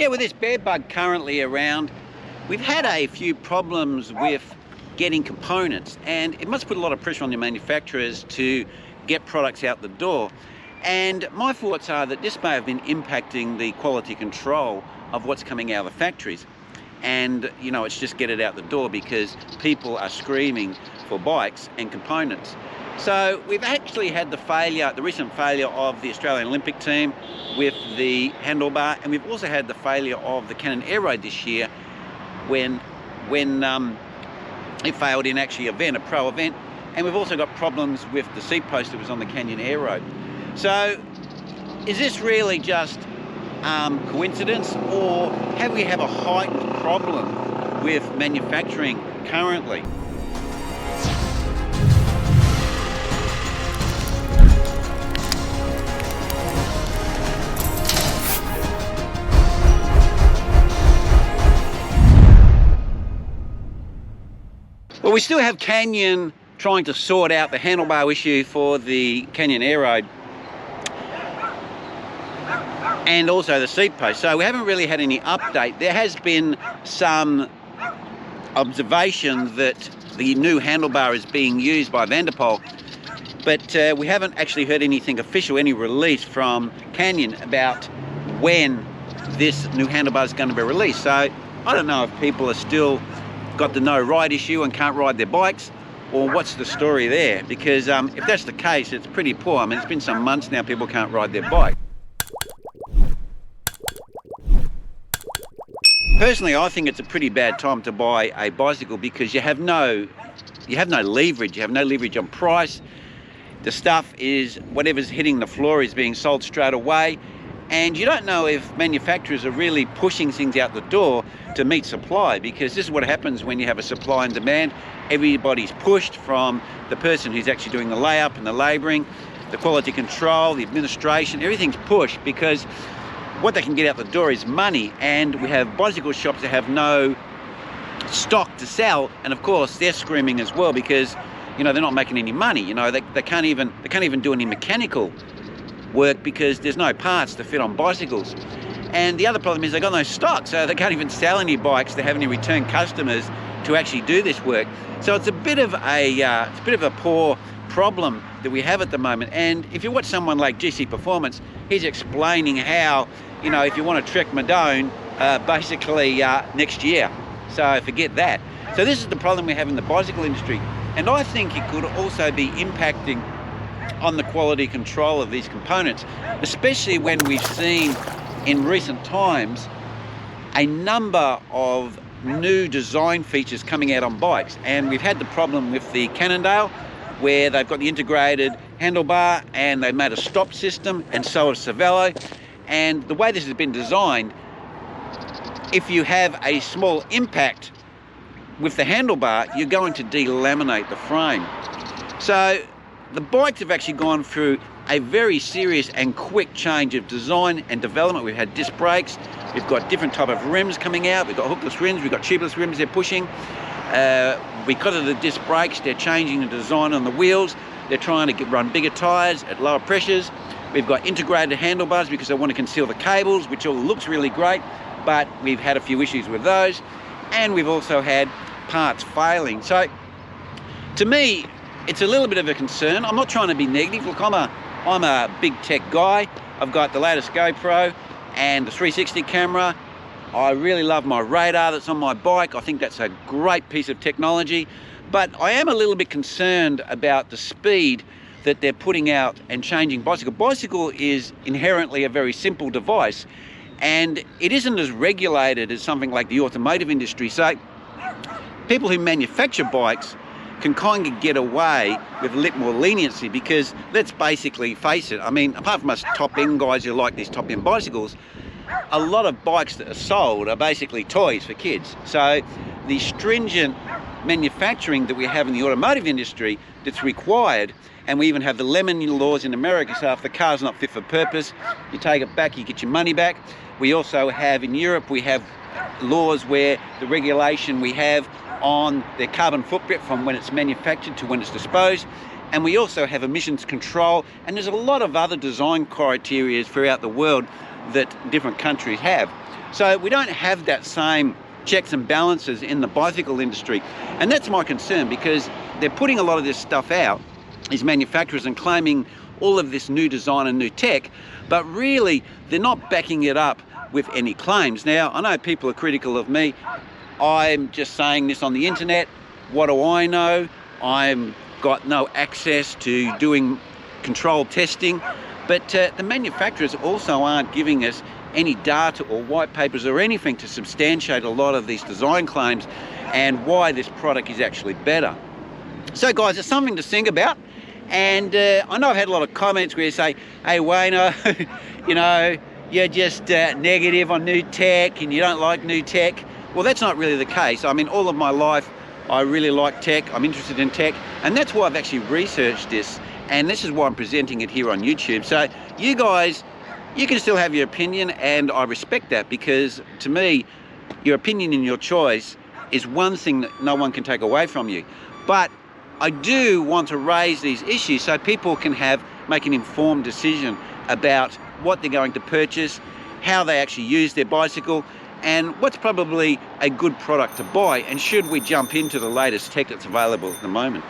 Yeah, with this bear bug currently around, we've had a few problems with getting components, and it must put a lot of pressure on the manufacturers to get products out the door. And my thoughts are that this may have been impacting the quality control of what's coming out of the factories. And, you know, it's just get it out the door because people are screaming for bikes and components. So we've actually had the recent failure of the Australian Olympic team with the handlebar, and we've also had the failure of the Canon Air Road this year when it failed in actually a pro event, and we've also got problems with the seat post that was on the Canyon Air Road. So is this really just coincidence, or have we have a heightened problem with manufacturing currently? Well, we still have Canyon trying to sort out the handlebar issue for the Canyon Air Road and also the seat post. So we haven't really had any update. There has been some observation that the new handlebar is being used by Vanderpoel, but we haven't actually heard anything official, any release from Canyon about when this new handlebar is going to be released. So I don't know if people are still got the no ride issue and can't ride their bikes, or what's the story there, because if that's the case, it's pretty poor. I mean, it's been some months now people can't ride their bike. Personally, I think it's a pretty bad time to buy a bicycle because you have no leverage. You have no leverage on price. The stuff is, whatever's hitting the floor is being sold straight away, and you don't know if manufacturers are really pushing things out the door to meet supply, because this is what happens when you have a supply and demand. Everybody's pushed, from the person who's actually doing the layup and the labouring, the quality control, the administration, everything's pushed because what they can get out the door is money, and we have bicycle shops that have no stock to sell, and of course they're screaming as well because, you know, they're not making any money. You know, they can't even do any mechanical work because there's no parts to fit on bicycles. And the other problem is they've got no stock, so they can't even sell any bikes to have any return customers to actually do this work. So it's a bit of a poor problem that we have at the moment. And if you watch someone like GC Performance, he's explaining how, you know, if you want to trek Madone, basically next year. So forget that. So this is the problem we have in the bicycle industry. And I think it could also be impacting on the quality control of these components, especially when we've seen in recent times a number of new design features coming out on bikes. And we've had the problem with the Cannondale, where they've got the integrated handlebar and they've made a stop system, and so has Cervelo. And the way this has been designed, if you have a small impact with the handlebar, you're going to delaminate the frame. So the bikes have actually gone through a very serious and quick change of design and development. We've had disc brakes, we've got different type of rims coming out, we've got hookless rims, we've got tubeless rims they're pushing. Because of the disc brakes, they're changing the design on the wheels. They're trying to run bigger tyres at lower pressures. We've got integrated handlebars because they want to conceal the cables, which all looks really great, but we've had a few issues with those. And we've also had parts failing. So to me, it's a little bit of a concern. I'm not trying to be negative. Look, I'm a big tech guy. I've got the latest GoPro and the 360 camera. I really love my radar that's on my bike. I think that's a great piece of technology. But I am a little bit concerned about the speed that they're putting out and changing bicycle. Bicycle is inherently a very simple device, and it isn't as regulated as something like the automotive industry. So people who manufacture bikes can kind of get away with a little more leniency, because let's basically face it, I mean, apart from us top-end guys who like these top-end bicycles, a lot of bikes that are sold are basically toys for kids. So the stringent manufacturing that we have in the automotive industry that's required, and we even have the lemon laws in America, so if the car's not fit for purpose, you take it back, you get your money back. We also have in Europe, we have laws where the regulation we have on their carbon footprint from when it's manufactured to when it's disposed. And we also have emissions control, and there's a lot of other design criteria throughout the world that different countries have. So we don't have that same checks and balances in the bicycle industry. And that's my concern, because they're putting a lot of this stuff out, these manufacturers, and claiming all of this new design and new tech, but really they're not backing it up with any claims. Now, I know people are critical of me. I'm just saying this on the internet. What do I know? I've got no access to doing controlled testing, but the manufacturers also aren't giving us any data or white papers or anything to substantiate a lot of these design claims and why this product is actually better. So guys, it's something to think about. And I know I've had a lot of comments where you say, hey Wayno, you know, you're just negative on new tech and you don't like new tech. Well, that's not really the case. I mean, all of my life, I really like tech, I'm interested in tech, and that's why I've actually researched this, and this is why I'm presenting it here on YouTube. So you guys, you can still have your opinion, and I respect that, because to me, your opinion and your choice is one thing that no one can take away from you. But I do want to raise these issues so people can make an informed decision about what they're going to purchase, how they actually use their bicycle, and what's probably a good product to buy, and should we jump into the latest tech that's available at the moment.